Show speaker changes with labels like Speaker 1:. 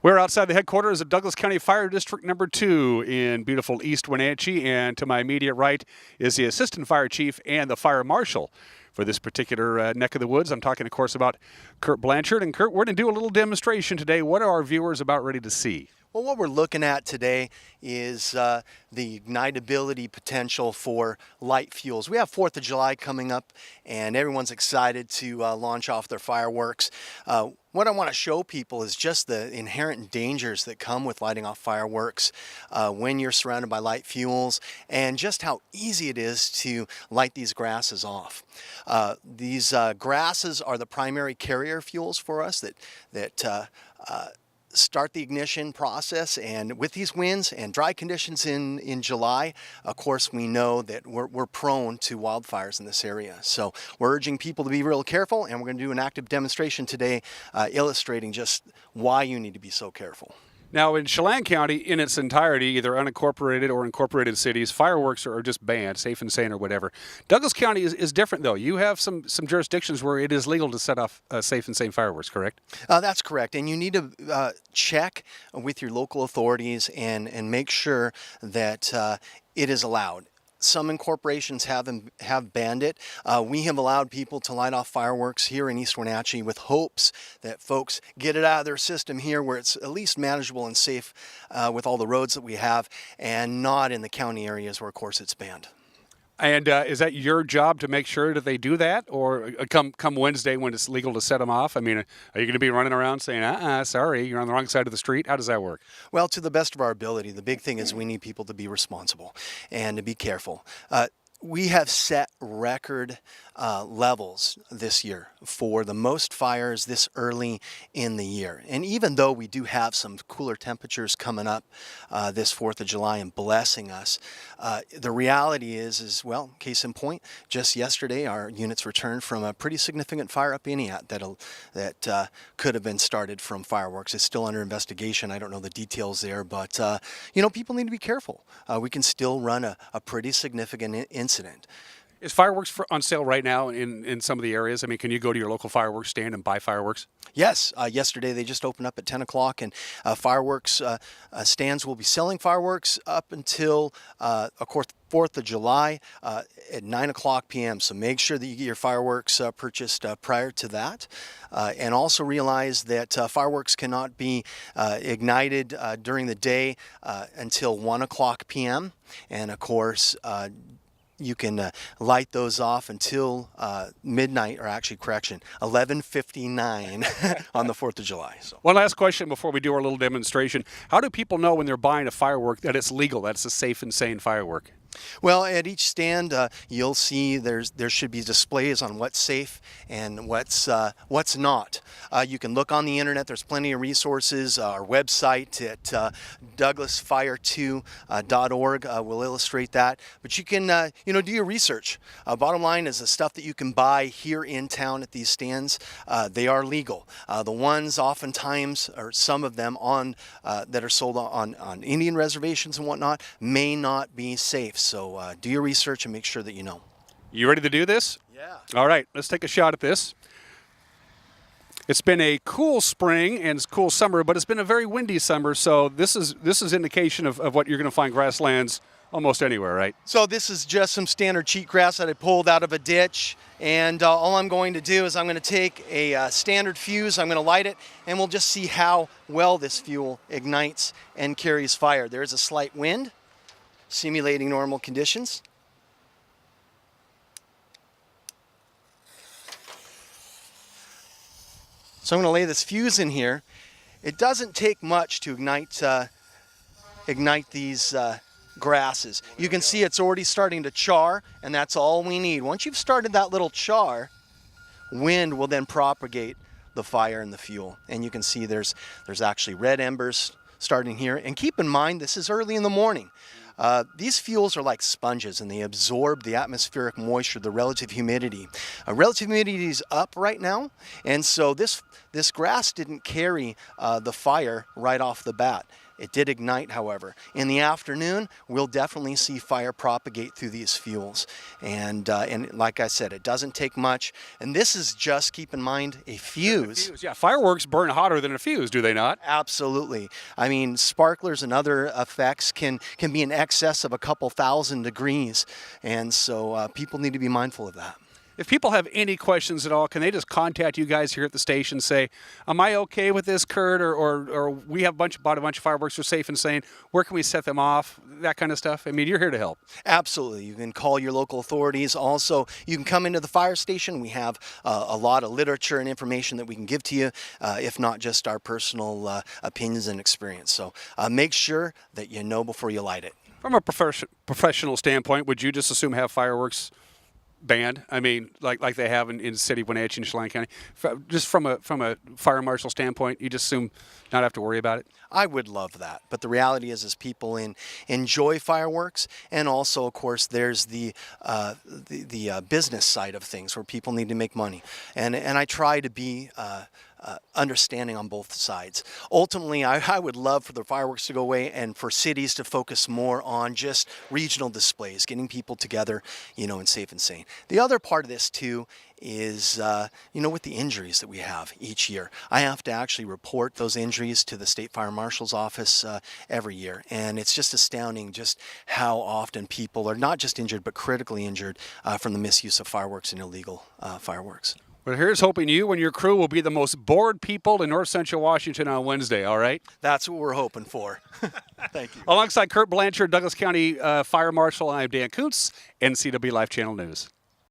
Speaker 1: We're outside the headquarters of Douglas County Fire District Number 2 in beautiful East Wenatchee, and to my immediate right is the Assistant Fire Chief and the Fire Marshal for this particular neck of the woods. I'm talking, of course, about Kurt Blanchard. And Kurt, we're going to do a little demonstration today. What are our viewers about ready to see?
Speaker 2: Well, what we're looking at today is the ignitability potential for light fuels. We have 4th of July coming up, and everyone's excited to launch off their fireworks. What I want to show people is just the inherent dangers that come with lighting off fireworks when you're surrounded by light fuels, and just how easy it is to light these grasses off. These grasses are the primary carrier fuels for us that start the ignition process, and with these winds and dry conditions in July, of course, we know that we're prone to wildfires in this area. So we're urging people to be real careful, and we're going to do an active demonstration today illustrating just why you need to be so careful.
Speaker 1: Now, in Chelan County, in its entirety, either unincorporated or incorporated cities, fireworks are just banned, safe and sane or whatever. Douglas County is different, though. You have some jurisdictions where it is legal to set off safe and sane fireworks, correct?
Speaker 2: That's correct, and you need to check with your local authorities and make sure that it is allowed. Some incorporations have banned it. We have allowed people to light off fireworks here in East Wenatchee with hopes that folks get it out of their system here where it's at least manageable and safe with all the roads that we have, and not in the county areas where, of course, it's banned.
Speaker 1: And is that your job to make sure that they do that, or come Wednesday when it's legal to set them off? I mean, are you going to be running around saying, sorry, you're on the wrong side of the street? How does that work?
Speaker 2: Well, to the best of our ability. The big thing is we need people to be responsible and to be careful. We have set record levels this year for the most fires this early in the year. And even though we do have some cooler temperatures coming up this 4th of July and blessing us, the reality is, well, case in point, just yesterday our units returned from a pretty significant fire up Eniat that could have been started from fireworks. It's still under investigation. I don't know the details there, but people need to be careful. We can still run a pretty significant incident.
Speaker 1: Is fireworks on sale right now in some of the areas? I mean, can you go to your local fireworks stand and buy fireworks?
Speaker 2: Yes. Yesterday they just opened up at 10 o'clock, and fireworks stands will be selling fireworks up until, of course, 4th of July at 9 o'clock p.m. So make sure that you get your fireworks purchased prior to that. And also realize that fireworks cannot be ignited during the day until 1 o'clock p.m. And, of course, you can light those off until midnight, or actually, 11:59 on the 4th of July. So.
Speaker 1: One last question before we do our little demonstration. How do people know when they're buying a firework that it's legal, that it's a safe and sane firework?
Speaker 2: Well, at each stand, you'll see there should be displays on what's safe and what's not. You can look on the internet. There's plenty of resources. Our website at douglasfire2.org will illustrate that. But you can, do your research. Bottom line is the stuff that you can buy here in town at these stands, they are legal. The ones oftentimes, or some of them that are sold on Indian reservations and whatnot, may not be safe. So do your research and make sure that you know.
Speaker 1: You ready to do this?
Speaker 2: Yeah.
Speaker 1: All right, let's take a shot at this. It's been a cool spring and it's cool summer, but it's been a very windy summer, so this is indication of what you're going to find grasslands almost anywhere, right?
Speaker 2: So this is just some standard cheatgrass that I pulled out of a ditch, and all I'm going to do is I'm going to take a standard fuse, I'm going to light it, and we'll just see how well this fuel ignites and carries fire. There is a slight wind, simulating normal conditions. So I'm going to lay this fuse in here. It doesn't take much to ignite these grasses. You can see it's already starting to char, and that's all we need. Once you've started that little char, wind will then propagate the fire and the fuel. And you can see there's actually red embers starting here. And keep in mind, this is early in the morning. These fuels are like sponges, and they absorb the atmospheric moisture, the relative humidity. Relative humidity is up right now, and so this this grass didn't carry the fire right off the bat. It did ignite, however. In the afternoon, we'll definitely see fire propagate through these fuels. And like I said, it doesn't take much. And this is just, keep in mind, a fuse.
Speaker 1: Yeah, fireworks burn hotter than a fuse, do they not?
Speaker 2: Absolutely. I mean, sparklers and other effects can be in excess of a couple thousand degrees. And so people need to be mindful of that.
Speaker 1: If people have any questions at all, can they just contact you guys here at the station? Say, "Am I okay with this, Kurt?" Or we have bought a bunch of fireworks. We're safe and sane. Where can we set them off? That kind of stuff. I mean, you're here to help.
Speaker 2: Absolutely. You can call your local authorities. Also, you can come into the fire station. We have a lot of literature and information that we can give to you, if not just our personal opinions and experience. So make sure that you know before you light it.
Speaker 1: From a professional standpoint, would you just assume have fireworks banned? I mean, like they have in the city of Wenatchee and Chelan County. Just from a fire marshal standpoint, you just assume not have to worry about it.
Speaker 2: I would love that, but the reality is people enjoy fireworks, and also, of course, there's the business side of things where people need to make money, and I try to be understanding on both sides. Ultimately, I would love for the fireworks to go away and for cities to focus more on just regional displays, getting people together, and safe and sane. The other part of this too is, with the injuries that we have each year. I have to actually report those injuries to the State Fire Marshal's office every year, and it's just astounding just how often people are not just injured but critically injured from the misuse of fireworks and illegal fireworks.
Speaker 1: Well, here's hoping you and your crew will be the most bored people in North Central Washington on Wednesday, all right?
Speaker 2: That's what we're hoping for. Thank you.
Speaker 1: Alongside Kurt Blanchard, Douglas County Fire Marshal, I'm Dan Kuntz, NCW Life Channel News.